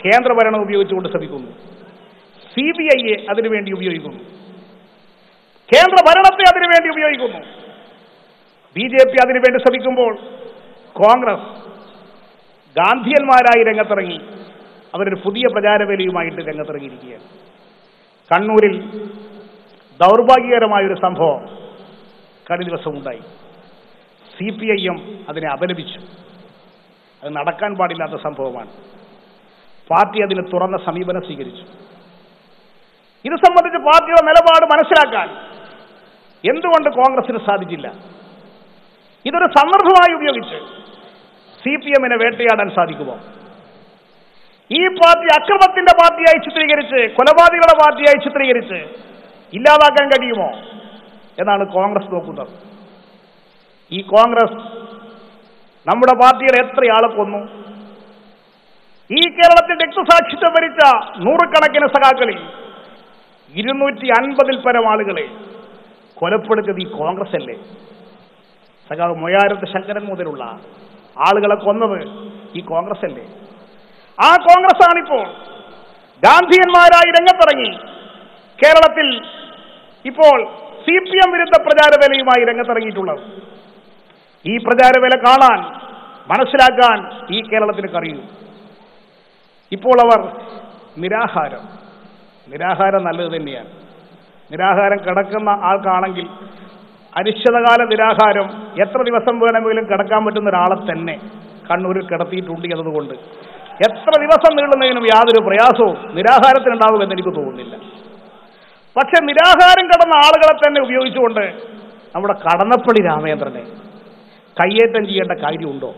കേന്ദ്രഭരണം ഉപയോഗിച്ചുകൊണ്ട് ശ്രമിക്കുന്നു. CBIയെ അതിനുവേണ്ടി ഉപയോഗിക്കുന്നു. കേന്ദ്ര ഭരണത്തെ അതിനുവേണ്ടി ഉപയോഗിക്കുന്നു. BJP അതിനുവേണ്ടി ശ്രമിക്കുമ്പോൾ കോൺഗ്രസ് ഗാന്ധിയന്മാരായി രംഗത്തിറങ്ങി അവരൊരു പുതിയ പ്രചാരവേലയുമായിട്ട് രംഗത്തിറങ്ങിയിരിക്കുകയാണ്. കണ്ണൂരിൽ ദൗർഭാഗ്യകരമായൊരു സംഭവം കഴിഞ്ഞ ദിവസം ഉണ്ടായി. CPIM അതിനെ അപലപിച്ചു. അത് നടക്കാൻ പാടില്ലാത്ത സംഭവമാണ്. പാർട്ടി അതിന് തുറന്ന സമീപനം സ്വീകരിച്ചു. ഇത് സംബന്ധിച്ച് പാർട്ടിയുടെ നിലപാട് മനസ്സിലാക്കാൻ എന്തുകൊണ്ട് കോൺഗ്രസിന് സാധിച്ചില്ല? ഇതൊരു സന്ദർഭമായി ഉപയോഗിച്ച് CPMനെ വേട്ടയാടാൻ സാധിക്കുമോ? ഈ പാർട്ടി അക്രമത്തിന്റെ പാർട്ടിയായി ചിത്രീകരിച്ച്, കൊലപാതകളുടെ പാർട്ടിയായി ചിത്രീകരിച്ച് ഇല്ലാതാക്കാൻ കഴിയുമോ എന്നാണ് കോൺഗ്രസ് നോക്കുന്നത്. ഈ കോൺഗ്രസ് നമ്മുടെ പാർട്ടിയുടെ എത്രയാളെ കൊന്നു? ഈ കേരളത്തിൽ രക്തസാക്ഷിത്വം വരിച്ച നൂറുകണക്കിന് സഖാക്കളിൽ 250-ൽ പരം ആളുകളെ കൊലപ്പെടുത്തിയത് ഈ കോൺഗ്രസ് അല്ലേ? സഖാവ് മൊയാരത്ത് ശങ്കരൻ മുതലുള്ള ആളുകളെ കൊന്നത് ഈ കോൺഗ്രസ് അല്ലേ? ആ കോൺഗ്രസ് ആണിപ്പോൾ ഗാന്ധിയന്മാരായി രംഗത്തിറങ്ങി കേരളത്തിൽ ഇപ്പോൾ CPM വിരുദ്ധ പ്രചാരവേലയുമായി രംഗത്തിറങ്ങിയിട്ടുള്ളത്. ഈ പ്രചാരവേല കാണാൻ മനസ്സിലാക്കാൻ ഈ കേരളത്തിന് കഴിയും. ഇപ്പോൾ അവർ നിരാഹാരം നല്ലത് തന്നെയാണ്. നിരാഹാരം കിടക്കുന്ന ആൾക്കാണെങ്കിൽ അനിശ്ചിതകാല നിരാഹാരം എത്ര ദിവസം വേണമെങ്കിലും കിടക്കാൻ പറ്റുന്ന ഒരാളെ തന്നെ കണ്ണൂരിൽ കിടത്തിയിട്ടുണ്ട് എന്നതുകൊണ്ട് എത്ര ദിവസം നീളുന്നതിനും യാതൊരു പ്രയാസവും നിരാഹാരത്തിനുണ്ടാവുമെന്ന് എനിക്ക് തോന്നുന്നില്ല. പക്ഷെ നിരാഹാരം കിടന്ന ആളുകളെ തന്നെ ഉപയോഗിച്ചുകൊണ്ട് നമ്മുടെ കടന്നപ്പള്ളി രാമചന്ദ്രനെ കയ്യേറ്റം ചെയ്യേണ്ട കാര്യമുണ്ടോ?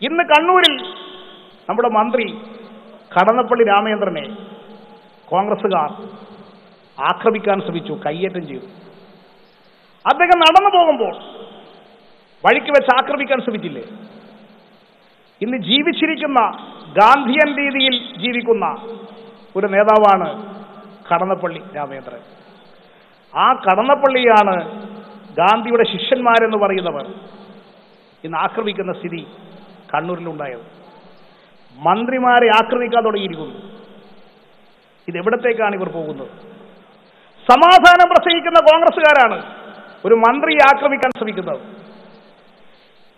ഇന്ന് കണ്ണൂരിൽ നമ്മുടെ മന്ത്രി കടന്നപ്പള്ളി രാമചന്ദ്രനെ കോൺഗ്രസുകാർ ആക്രമിക്കാൻ ശ്രമിച്ചു, കയ്യേറ്റം ചെയ്തു. അദ്ദേഹം നടന്നു പോകുമ്പോൾ വഴിക്ക് വെച്ച് ആക്രമിക്കാൻ ശ്രമിച്ചില്ലേ? ഇന്ന് ജീവിച്ചിരിക്കുന്ന ഗാന്ധിയൻ രീതിയിൽ ജീവിക്കുന്ന ഒരു നേതാവാണ് കടന്നപ്പള്ളി രാമചന്ദ്രൻ. ആ കടന്നപ്പള്ളിയാണ് ഗാന്ധിയുടെ ശിഷ്യന്മാരെന്ന് പറയുന്നവർ ഇന്ന് ആക്രമിക്കുന്ന സ്ഥിതി കണ്ണൂരിലുണ്ടായത്. മന്ത്രിമാരെ ആക്രമിക്കാൻ തുടങ്ങിയിരിക്കുന്നു. ഇതെവിടത്തേക്കാണ് ഇവർ പോകുന്നത്? സമാധാനം പ്രസംഗിക്കുന്ന കോൺഗ്രസുകാരാണ് ഒരു മന്ത്രിയെ ആക്രമിക്കാൻ ശ്രമിക്കുന്നത്.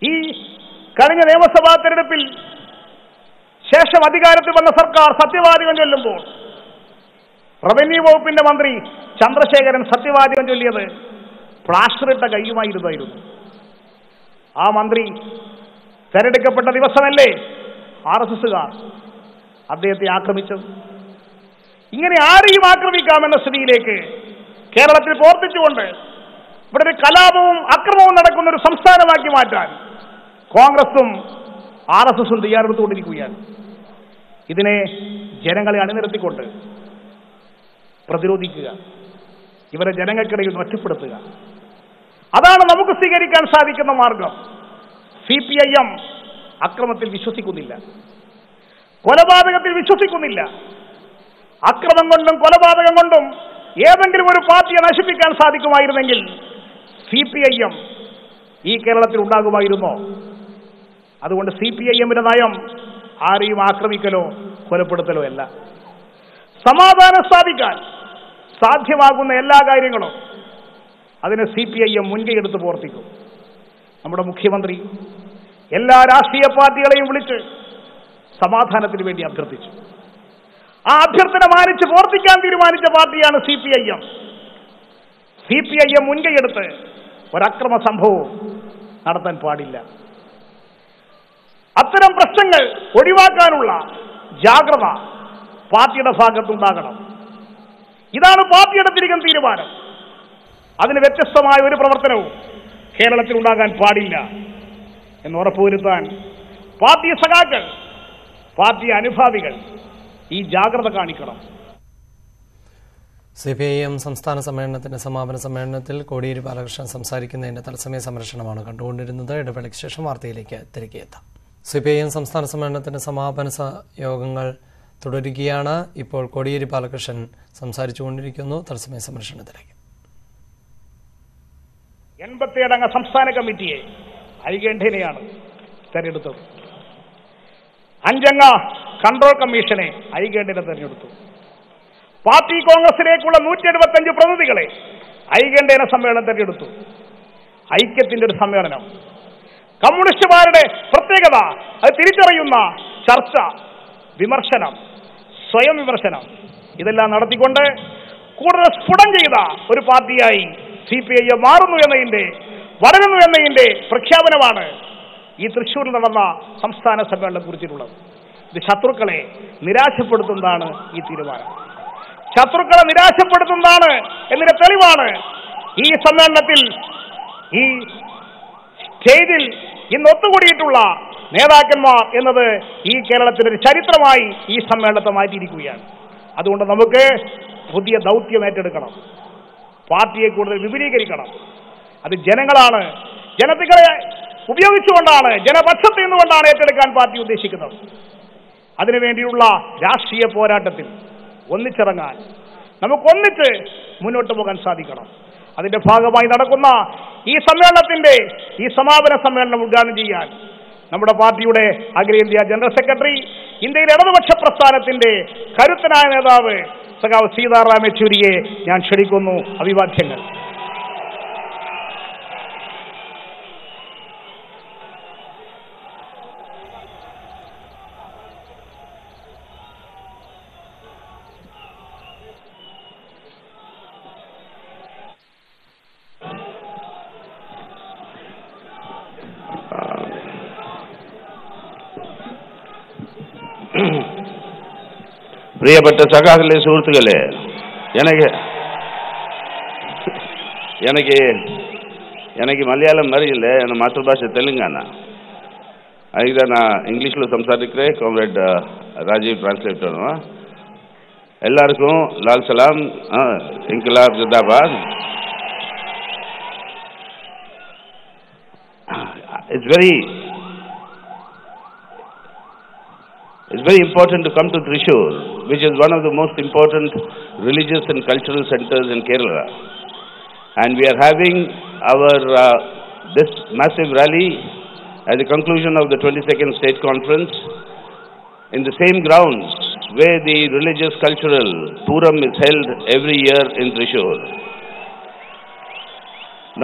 ഈ കഴിഞ്ഞ നിയമസഭാ തെരഞ്ഞെടുപ്പിൽ ശേഷം അധികാരത്തിൽ വന്ന സർക്കാർ സത്യവാചകം ചൊല്ലുമ്പോൾ റവന്യൂ വകുപ്പിന്റെ മന്ത്രി ചന്ദ്രശേഖരൻ സത്യവാചകം ചൊല്ലിയത് പ്ലാസ്റ്ററിട്ട കൈയുമായിരുന്നായിരുന്നു. ആ മന്ത്രി തെരഞ്ഞെടുക്കപ്പെട്ട ദിവസമല്ലേ RSSകാർ അദ്ദേഹത്തെ ആക്രമിച്ചത്? ഇങ്ങനെ ആരെയും ആക്രമിക്കാമെന്ന സ്ഥിതിയിലേക്ക് കേരളത്തിൽ പ്രവർത്തിച്ചുകൊണ്ട് ഇവിടെ ഒരു കലാപവും അക്രമവും നടക്കുന്ന ഒരു സംസ്ഥാനമാക്കി മാറ്റാൻ കോൺഗ്രസും RSSും തയ്യാറെടുത്തുകൊണ്ടിരിക്കുകയാണ്. ഇതിനെ ജനങ്ങളെ അണിനിരത്തിക്കൊണ്ട് പ്രതിരോധിക്കുക, ഇവരെ ജനങ്ങൾക്കിടയിൽ ഒറ്റപ്പെടുത്തുക, അതാണ് നമുക്ക് സ്വീകരിക്കാൻ സാധിക്കുന്ന മാർഗം. CPIM അക്രമത്തിൽ വിശ്വസിക്കുന്നില്ല, കൊലപാതകത്തിൽ വിശ്വസിക്കുന്നില്ല. അക്രമം കൊണ്ടും കൊലപാതകം കൊണ്ടും ഏതെങ്കിലും ഒരു പാർട്ടിയെ നശിപ്പിക്കാൻ സാധിക്കുമായിരുന്നെങ്കിൽ CPIM ഈ കേരളത്തിൽ ഉണ്ടാകുമായിരുന്നോ? അതുകൊണ്ട് CPIMന്റെ നയം ആരെയും ആക്രമിക്കലോ കൊലപ്പെടുത്തലോ അല്ല. സമാധാനം സ്ഥാപിക്കാൻ സാധ്യമാകുന്ന എല്ലാ കാര്യങ്ങളും അതിന് CPIM മുൻകൈയെടുത്ത് പ്രവർത്തിക്കും. നമ്മുടെ മുഖ്യമന്ത്രി എല്ലാ രാഷ്ട്രീയ പാർട്ടികളെയും വിളിച്ച് സമാധാനത്തിന് വേണ്ടി അഭ്യർത്ഥിച്ചു. ആ അഭ്യർത്ഥന മാനിച്ച് പ്രവർത്തിക്കാൻ തീരുമാനിച്ച പാർട്ടിയാണ് CPIM. CPIM മുൻകൈയെടുത്ത് ഒരക്രമ സംഭവവും നടത്താൻ പാടില്ല. അത്തരം പ്രശ്നങ്ങൾ ഒഴിവാക്കാനുള്ള ജാഗ്രത പാർട്ടിയുടെ ഭാഗത്തുണ്ടാകണം. ഇതാണ് പാർട്ടി എടുത്തിരിക്കുന്ന തീരുമാനം. അതിന് വ്യത്യസ്തമായ ഒരു പ്രവർത്തനവും കേരളത്തിൽ ഉണ്ടാകാൻ പാടില്ല എന്ന് ഉറപ്പുവരുത്താൻ പാർട്ടി സഖാക്കൾ, പാർട്ടി അനുഭാവികൾ ഈ ജാഗ്രത കാണിക്കണം. CPIM സംസ്ഥാന സമ്മേളനത്തിന്റെ സമാപന സമ്മേളനത്തിൽ കോടിയേരി ബാലകൃഷ്ണൻ സംസാരിക്കുന്നതിന്റെ തത്സമയ സംരക്ഷണമാണ് കണ്ടുകൊണ്ടിരുന്നത്. ഇടവേളയ്ക്ക് ശേഷം വാർത്തയിലേക്ക് തിരികെ എത്താം. CPIM സംസ്ഥാന സമ്മേളനത്തിന്റെ സമാപന യോഗങ്ങൾ തുടരുകയാണ്. ഇപ്പോൾ കോടിയേരി ബാലകൃഷ്ണൻ സംസാരിച്ചുകൊണ്ടിരിക്കുന്നു. തത്സമയ സംരക്ഷണത്തിലേക്ക്. 87 അംഗ സംസ്ഥാന കമ്മിറ്റിയെ ഐകണ്ഠ്യേനയാണ് തെരഞ്ഞെടുത്തത്. 5 അംഗ കൺട്രോൾ കമ്മീഷനെ ഐകണ്ഠ്യേന തെരഞ്ഞെടുത്തു. പാർട്ടി കോൺഗ്രസിലേക്കുള്ള 175 പ്രതിനിധികളെ ഐകണ്ഠ്യേന സമ്മേളനം തെരഞ്ഞെടുത്തു. ഐക്യത്തിന്റെ ഒരു സമ്മേളനം. കമ്മ്യൂണിസ്റ്റുകാരുടെ പ്രത്യേകത അത് തിരിച്ചറിയുന്ന ചർച്ച, വിമർശനം, സ്വയം വിമർശനം ഇതെല്ലാം നടത്തിക്കൊണ്ട് കൂടുതൽ സ്ഫുടം ചെയ്ത ഒരു പാർട്ടിയായി CPIM വളരുന്നു എന്നതിന്റെ പ്രഖ്യാപനമാണ് ഈ തൃശ്ശൂരിൽ നടന്ന സംസ്ഥാന സമ്മേളനം കുറിച്ചിട്ടുള്ളത്. ഇത് ശത്രുക്കളെ നിരാശപ്പെടുത്തുന്നതാണ് ഈ തീരുമാനം. ശത്രുക്കളെ നിരാശപ്പെടുത്തുന്നതാണ് എന്നതിന്റെ തെളിവാണ് ഈ സമ്മേളനത്തിൽ, ഈ സ്റ്റേജിൽ ഇന്ന് ഒത്തുകൂടിയിട്ടുള്ള നേതാക്കന്മാർ എന്നത് ഈ കേരളത്തിന്റെ ഒരു ചരിത്രമായി ഈ സമ്മേളനത്തെ മാറ്റിയിരിക്കുകയാണ്. അതുകൊണ്ട് നമുക്ക് പുതിയ ദൗത്യം ഏറ്റെടുക്കണം. പാർട്ടിയെ കൂടുതൽ വിപുലീകരിക്കണം. അത് ജനങ്ങളാണ്, ജനതകളെ ഉപയോഗിച്ചുകൊണ്ടാണ്, ജനപക്ഷത്ത് നിന്നുകൊണ്ടാണ് ഏറ്റെടുക്കാൻ പാർട്ടി ഉദ്ദേശിക്കുന്നത്. അതിനുവേണ്ടിയുള്ള രാഷ്ട്രീയ പോരാട്ടത്തിൽ ഒന്നിച്ചിറങ്ങാൻ, നമുക്കൊന്നിച്ച് മുന്നോട്ട് പോകാൻ സാധിക്കണം. അതിന്റെ ഭാഗമായി നടക്കുന്ന ഈ സമ്മേളനത്തിന്റെ ഈ സമാപന സമ്മേളനം ഉദ്ഘാടനം ചെയ്യാൻ നമ്മുടെ പാർട്ടിയുടെ അഖിലേന്ത്യാ ജനറൽ സെക്രട്ടറി, ഇന്ത്യയിലെ ഇടതുപക്ഷ പ്രസ്ഥാനത്തിന്റെ കരുത്തനായ നേതാവ് സഖാവ് സീതാറാം യെച്ചൂരിയെ ഞാൻ ക്ഷണിക്കുന്നു. അഭിവാദ്യങ്ങൾ. പ്രിയപ്പെട്ട സഖാക്കളെ, സുഹൃത്തുക്കളെ, எனக்கு மலையாளம் வரையில, என் மாதృభాష தெலுங்கானா. அதுக்கு தான் நான் இங்கிலீஷில் சம்சாரிக்கிறேன். காம்ரேட் ராஜீவ் டிரான்ஸ்லேட் பண்ணுவேன். எல்லாருக்கும் Lal Salaam, Inquilab zindabad. It's very important to come to Thrissur, which is one of the most important religious and cultural centers in Kerala. And we are having our this massive rally at the conclusion of the 22nd State Conference in the same grounds where the religious cultural Puram is held every year in Thrissur.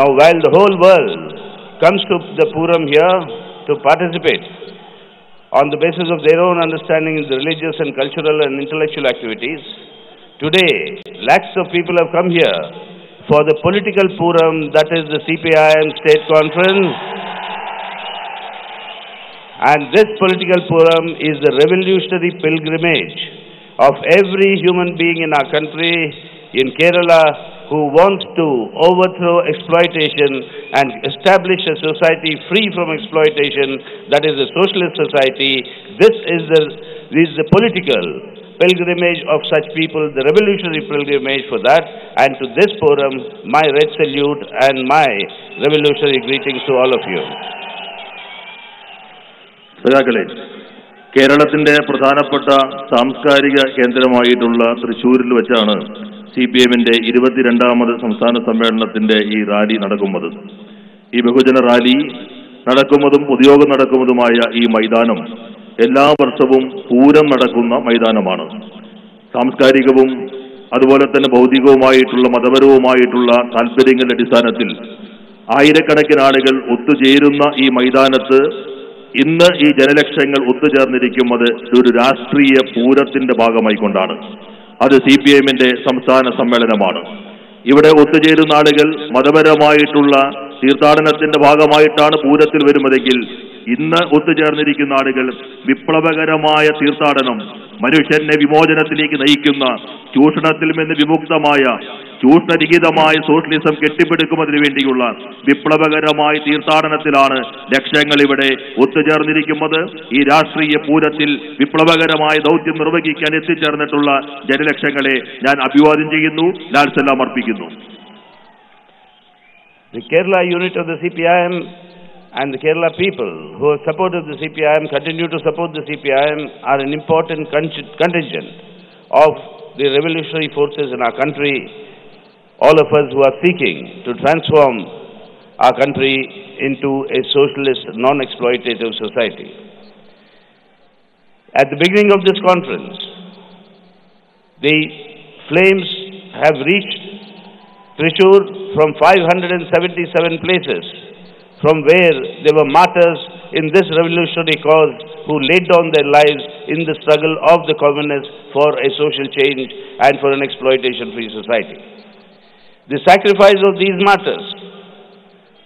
Now, while the whole world comes to the Puram here to participate on the basis of their own understanding in the religious and cultural and intellectual activities, today lakhs of people have come here for the political Puram, that is the CPIM State Conference. And this political Puram is the revolutionary pilgrimage of every human being in our country, in Kerala, who wants to overthrow exploitation and establish a society free from exploitation, that is a socialist society. This is the political pilgrimage of such people, the revolutionary pilgrimage for that. And to this Puram, my red salute and my revolutionary greetings to all of you. കേരളത്തിന്റെ പ്രധാനപ്പെട്ട സാംസ്കാരിക കേന്ദ്രമായിട്ടുള്ള തൃശ്ശൂരിൽ വെച്ചാണ് CPMന്റെ 22ാമത് സംസ്ഥാന സമ്മേളനത്തിന്റെ ഈ rally നടക്കുന്നത്. ഈ ബഹുജന റാലി നടക്കുന്നതും പൊതുയോഗം നടക്കുന്നതുമായ ഈ മൈതാനം എല്ലാ വർഷവും പൂരം നടക്കുന്ന മൈതാനമാണ്. സാംസ്കാരികവും അതുപോലെ തന്നെ ഭൗതികവുമായിട്ടുള്ള മതപരവുമായിട്ടുള്ള താല്പര്യങ്ങളുടെ അടിസ്ഥാനത്തിൽ ആയിരക്കണക്കിന് ആളുകൾ ഒത്തുചേരുന്ന ഈ മൈതാനത്ത് ഇന്ന് ഈ ജനലക്ഷങ്ങൾ ഒത്തുചേർന്നിരിക്കുന്നത് ഒരു രാഷ്ട്രീയ പൂരത്തിന്റെ ഭാഗമായിക്കൊണ്ടാണ്. അത് CPMന്റെ സംസ്ഥാന സമ്മേളനമാണ്. ഇവിടെ ഒത്തുചേരുന്ന ആളുകൾ മതപരമായിട്ടുള്ള തീർത്ഥാടനത്തിന്റെ ഭാഗമായിട്ടാണ് പൂരത്തിൽ വരുന്നതെങ്കിൽ, ഇന്ന് ഒത്തുചേർന്നിരിക്കുന്ന ആളുകൾ വിപ്ലവകരമായ തീർത്ഥാടനം, മനുഷ്യനെ വിമോചനത്തിലേക്ക് നയിക്കുന്ന, ചൂഷണത്തിൽ നിന്ന് വിമുക്തമായ, ചൂഷണരഹിതമായ സോഷ്യലിസം കെട്ടിപ്പടുക്കുന്നതിന് വേണ്ടിയുള്ള വിപ്ലവകരമായ തീർത്ഥാടനത്തിലാണ് ലക്ഷങ്ങൾ ഇവിടെ ഒത്തുചേർന്നിരിക്കുന്നത്. ഈ രാഷ്ട്രീയ പൂരത്തിൽ വിപ്ലവകരമായ ദൗത്യം നിർവഹിക്കാൻ എത്തിച്ചേർന്നിട്ടുള്ള ജനലക്ഷങ്ങളെ ഞാൻ അഭിവാദ്യം ചെയ്യുന്നു, ലാൽ സലാം അർപ്പിക്കുന്നു. The Kerala unit of the CPIM and the Kerala people who have supported the CPIM, continue to support the CPIM, are an important contingent of the revolutionary forces in our country, all of us who are seeking to transform our country into a socialist, non-exploitative society. At the beginning of this conference, the flames have reached Thrissur from 577 places, from where there were martyrs in this revolutionary cause who laid down their lives in the struggle of the communists for a social change and for an exploitation-free society. The sacrifice of these martyrs,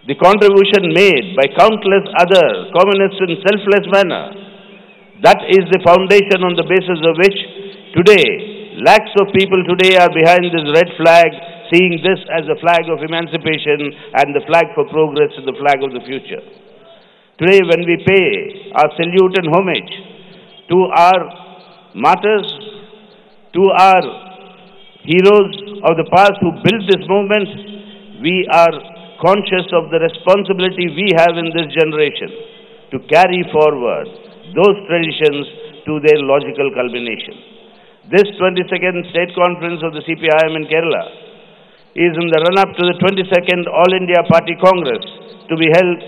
the contribution made by countless other communists in selfless manner, that is the foundation on the basis of which today lakhs of people today are behind this red flag, seeing this as a flag of emancipation and the flag for progress and the flag of the future. Today, when we pay our salute and homage to our martyrs, to our heroes of the past who built this movement, we are conscious of the responsibility we have in this generation to carry forward those traditions to their logical culmination. This 22nd State Conference of the CPIM in Kerala is in the run-up to the 22nd All India Party Congress to be held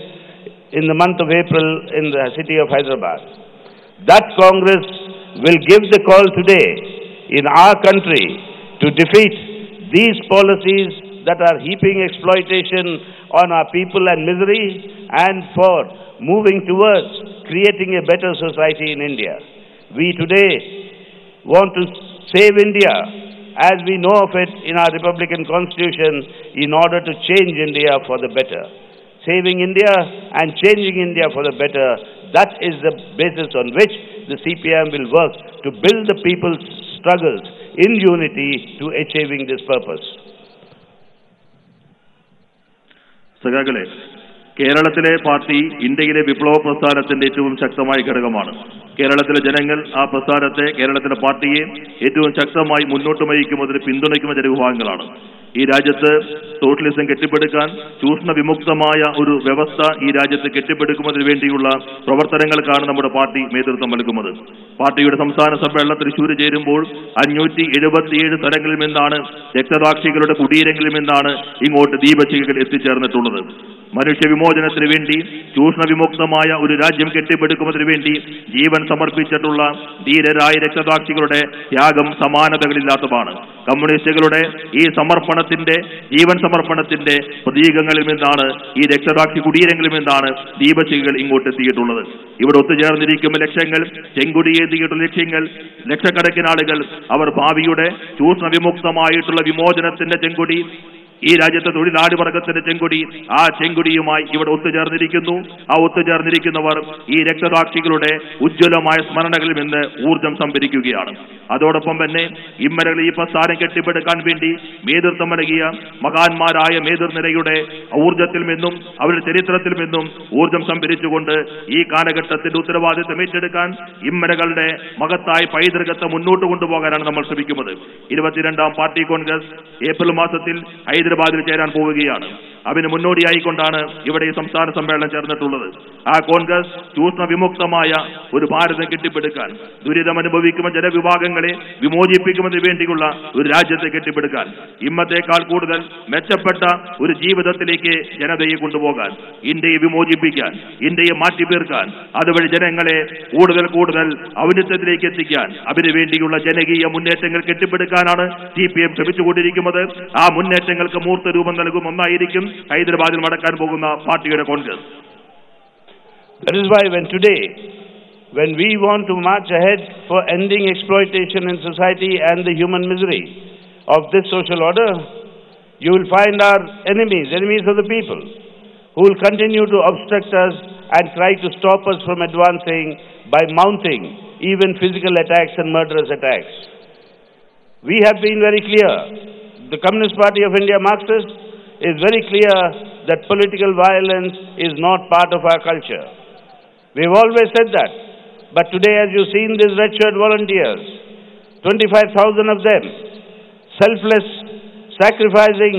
in the month of April in the city of Hyderabad. That Congress will give the call today in our country to defeat these policies that are heaping exploitation on our people and misery, and for moving towards creating a better society in India. We today want to save India as we know of it in our Republican Constitution in order to change India for the better. Saving India and changing India for the better, that is the basis on which the CPIM will work to build the people's struggles in unity to achieving this purpose. സഖാക്കളെ, കേരളത്തിലെ party ഇന്ത്യയിലെ വിപ്ലവ പ്രസ്ഥാനത്തിന്റെ ഏറ്റവും ശക്തമായ ഘടകമാണ്. കേരളത്തിലെ ജനങ്ങൾ ആ പ്രസ്ഥാനത്തെ, കേരളത്തിലെ പാർട്ടിയെ ഏറ്റവും ശക്തമായി മുന്നോട്ട് നയിക്കുന്നതിന് പിന്തുണയ്ക്കുന്ന ജനവിഭാഗങ്ങളാണ്. ഈ രാജ്യത്ത് സോഷ്യലിസം കെട്ടിപ്പടുക്കാൻ, ചൂഷണ വിമുക്തമായ ഒരു വ്യവസ്ഥ ഈ രാജ്യത്ത് കെട്ടിപ്പടുക്കുന്നതിന് വേണ്ടിയുള്ള പ്രവർത്തനങ്ങൾക്കാണ് നമ്മുടെ പാർട്ടി നേതൃത്വം നൽകുന്നത്. പാർട്ടിയുടെ സംസ്ഥാന സമ്മേളനം തൃശ്ശൂർ ചേരുമ്പോൾ 577 സ്ഥലങ്ങളിൽ നിന്നാണ്, രക്തസാക്ഷികളുടെ കുടീരങ്ങളിൽ നിന്നാണ് ഇങ്ങോട്ട് ദീപശിഖകൾ എത്തിച്ചേർന്നിട്ടുള്ളത്. മനുഷ്യ വിമോചനത്തിന് വേണ്ടി, ചൂഷണ വിമുക്തമായ ഒരു രാജ്യം കെട്ടിപ്പടുക്കുന്നതിന് വേണ്ടി ജീവൻ സമർപ്പിച്ചിട്ടുള്ള ധീരരായ രക്തസാക്ഷികളുടെ ത്യാഗം സമാനതകളില്ലാത്തതാണ്. കമ്മ്യൂണിസ്റ്റുകളുടെ ഈ ജീവൻ സമർപ്പണത്തിന്റെ പ്രതീകങ്ങളിൽ നിന്നാണ്, ഈ രക്തസാക്ഷി കുടീരങ്ങളിൽ നിന്നാണ് ദീപശിഖകൾ ഇങ്ങോട്ട് എത്തിയിട്ടുള്ളത്. ഇവിടെ ഒത്തുചേർന്നിരിക്കുന്ന ലക്ഷങ്ങൾ, ചെങ്കൊടിയേന്തിയിട്ടുള്ള ലക്ഷക്കണക്കിന് ആളുകൾ, അവർ ഭാവിയുടെ ചൂഷണ വിമുക്തമായിട്ടുള്ള വിമോചനത്തിന്റെ ചെങ്കൊടി, ഈ രാജ്യത്തെ തൊഴിലാളി വർഗത്തിന്റെ ചെങ്കൊടി, ആ ചെങ്കൊടിയുമായി ഇവിടെ ഒത്തുചേർന്നിരിക്കുന്നു. ആ ഒത്തുചേർന്നിരിക്കുന്നവർ ഈ രക്തസാക്ഷികളുടെ ഉജ്ജ്വലമായ സ്മരണകളിൽ നിന്ന് ഊർജം സംഭരിക്കുകയാണ്. അതോടൊപ്പം തന്നെ ഇമ്മരകൾ ഈ പ്രസ്ഥാനം കെട്ടിപ്പടുക്കാൻ വേണ്ടി നേതൃത്വം നൽകിയ മഹാന്മാരായ നേതൃനിരയുടെ ഊർജത്തിൽ നിന്നും അവരുടെ ചരിത്രത്തിൽ നിന്നും ഊർജം സംഭരിച്ചുകൊണ്ട് ഈ കാലഘട്ടത്തിന്റെ ഉത്തരവാദിത്വം ഏറ്റെടുക്കാൻ, ഇമ്മരകളുടെ മഹത്തായ പൈതൃകത്തെ മുന്നോട്ട് കൊണ്ടുപോകാനാണ് നമ്മൾ ശ്രമിക്കുന്നത്. 22ാം പാർട്ടി കോൺഗ്രസ് ഏപ്രിൽ മാസത്തിൽ ഹൈദരാബാദിൽ ചേരാൻ പോവുകയാണ്. അതിന് മുന്നോടിയായിക്കൊണ്ടാണ് ഇവിടെ ഈ സംസ്ഥാന സമ്മേളനം ചേർന്നിട്ടുള്ളത്. ആ കോൺഗ്രസ് ചൂഷണ വിമുക്തമായ ഒരു ഭാരതം കെട്ടിപ്പടുക്കാൻ, ദുരിതമനുഭവിക്കുന്ന ജനവിഭാഗങ്ങളെ വിമോചിപ്പിക്കുന്നതിന് വേണ്ടിയുള്ള ഒരു രാജ്യത്തെ കെട്ടിപ്പടുക്കാൻ, ഇമ്മത്തേക്കാൾ കൂടുതൽ മെച്ചപ്പെട്ട ഒരു ജീവിതത്തിലേക്ക് ജനതയെ കൊണ്ടുപോകാൻ, ഇന്ത്യയെ വിമോചിപ്പിക്കാൻ, ഇന്ത്യയെ മാറ്റി തീർക്കാൻ, അതുവഴി ജനങ്ങളെ കൂടുതൽ കൂടുതൽ ഔന്നത്യത്തിലേക്ക് എത്തിക്കാൻ, അതിനുവേണ്ടിയുള്ള ജനകീയ മുന്നേറ്റങ്ങൾ കെട്ടിപ്പടുക്കാനാണ് CPM ശ്രമിച്ചുകൊണ്ടിരിക്കുന്നത്. ആ മുന്നേറ്റങ്ങൾക്ക് മൂർത്ത രൂപം നൽകും ഒന്നായിരിക്കും ഹൈദരാബാദിൽ നടക്കാൻ പോകുന്ന പാർട്ടിയുടെ Congress. That is why when we want to march ahead for ending exploitation in society and the human misery of this social order, you will find our enemies of the people, who will continue to obstruct us and try to stop us from advancing by mounting even physical attacks and murderous attacks. We have been very clear. The Communist Party of India, Marxist, is very clear that political violence is not part of our culture. We've always said that. But today, as you've seen these red shirt volunteers, 25,000 of them, selfless, sacrificing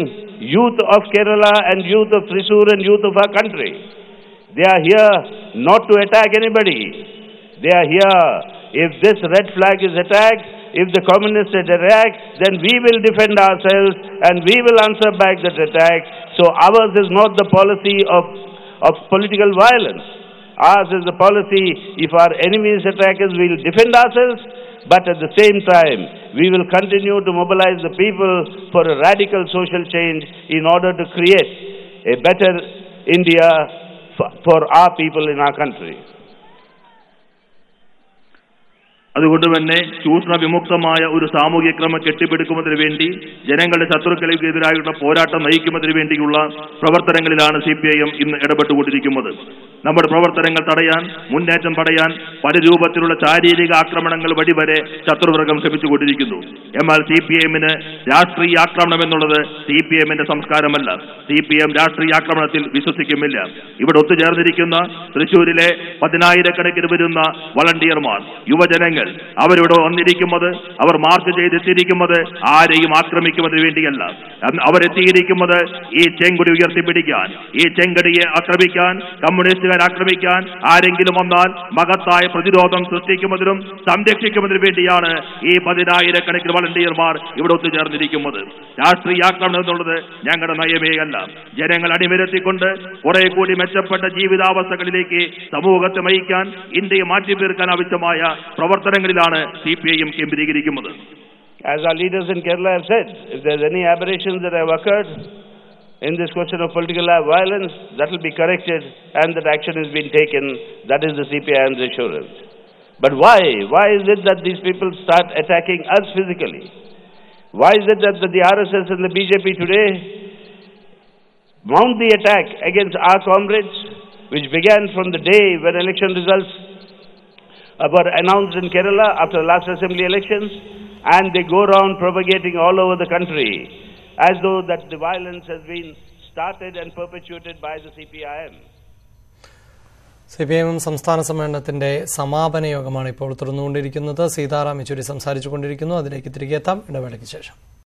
youth of Kerala and youth of Thrissur and youth of our country. They are here not to attack anybody. They are here. If this red flag is attacked, if the communists attack, then we will defend ourselves and we will answer back that attack. So ours is not the policy of political violence. Ours is the policy, if our enemies attack us, we will defend ourselves, but at the same time, we will continue to mobilize the people for a radical social change in order to create a better India for our people in our country. അതുകൊണ്ട് തന്നെ ചൂഷണ വിമുക്തമായ ഒരു സാമൂഹ്യ ക്രമം കെട്ടിപ്പടുക്കുന്നതിന് വേണ്ടി, ജനങ്ങളുടെ ശത്രുക്കൾക്കെതിരായുള്ള പോരാട്ടം നയിക്കുന്നതിന് വേണ്ടിയുള്ള പ്രവർത്തനങ്ങളിലാണ് CPIM ഇന്ന് ഇടപെട്ടുകൊണ്ടിരിക്കുന്നത്. നമ്മുടെ പ്രവർത്തനങ്ങൾ തടയാൻ, മുന്നേറ്റം തടയാൻ പല രൂപത്തിലുള്ള ശാരീരിക ആക്രമണങ്ങൾ വഴി വരെ ശത്രുവർഗം ശ്രമിച്ചുകൊണ്ടിരിക്കുന്നു. എന്നാൽ CPIMന് രാഷ്ട്രീയ ആക്രമണം എന്നുള്ളത് CPIMന്റെ സംസ്കാരമല്ല. CPIM രാഷ്ട്രീയ ആക്രമണത്തിൽ വിശ്വസിക്കുന്നില്ല. ഇവിടെ ഒത്തുചേർന്നിരിക്കുന്ന തൃശ്ശൂരിലെ 10,000-കണക്കിന് വരുന്ന വളണ്ടിയർമാർ, യുവജനങ്ങൾ, അവരിവിടെ വന്നിരിക്കുന്നത്, അവർ മാർച്ച് ചെയ്തെത്തിയിരിക്കുന്നത് ആരെയും ആക്രമിക്കുന്നതിന് വേണ്ടിയല്ല. അവരെത്തിയിരിക്കുന്നത് ഈ ചെങ്കൊടി ഉയർത്തിപ്പിടിക്കാൻ, ഈ ചെങ്കടിയെ ആക്രമിക്കാൻ, കമ്മ്യൂണിസ്റ്റുകാർ ആക്രമിക്കാൻ ആരെങ്കിലും വന്നാൽ മഹത്തായ പ്രതിരോധം സൃഷ്ടിക്കുന്നതിനും സംരക്ഷിക്കുന്നതിനും വേണ്ടിയാണ് ഈ 10,000-കണക്കിന് വളണ്ടിയർമാർ ഇവിടെ ഒത്തുചേർന്നിരിക്കുന്നത്. രാഷ്ട്രീയ ആക്രമണം എന്നുള്ളത് ഞങ്ങളുടെ നയമേ അല്ല. ജനങ്ങൾ അണിനിരത്തിക്കൊണ്ട് കുറെ കൂടി മെച്ചപ്പെട്ട ജീവിതാവസ്ഥകളിലേക്ക് സമൂഹത്തെ നയിക്കാൻ, ഇന്ത്യയെ മാറ്റി തീർക്കാൻ ആവശ്യമായ പ്രവർത്തനങ്ങളിലാണ് CPIM കേന്ദ്രീകരിക്കുന്നത്. As our leaders in Kerala have said, if there's any aberrations that have occurred in this question of political violence, that will be corrected and that action has been taken. That is the CPIM's assurance. But why? Why is it that these people start attacking us physically? Why is it that the RSS and the BJP today mount the attack against our comrades, which began from the day when election results were announced in Kerala after the last assembly elections, and they go around propagating all over the country as though that the violence has been started and perpetuated by the CPIM. CPIM സംസ്ഥാന സമ്മേളനത്തിന്റെ സമാപന യോഗമാണ് ഇപ്പോൾ തുടർന്നുകൊണ്ടിരിക്കുന്നത്. സീതാറാം യെച്ചൂരി സംസാരിച്ചുകൊണ്ടിരിക്കുന്നു. അതിലേക്ക് തിരികെ എത്താം ഇടവേളയ്ക്ക് ശേഷം.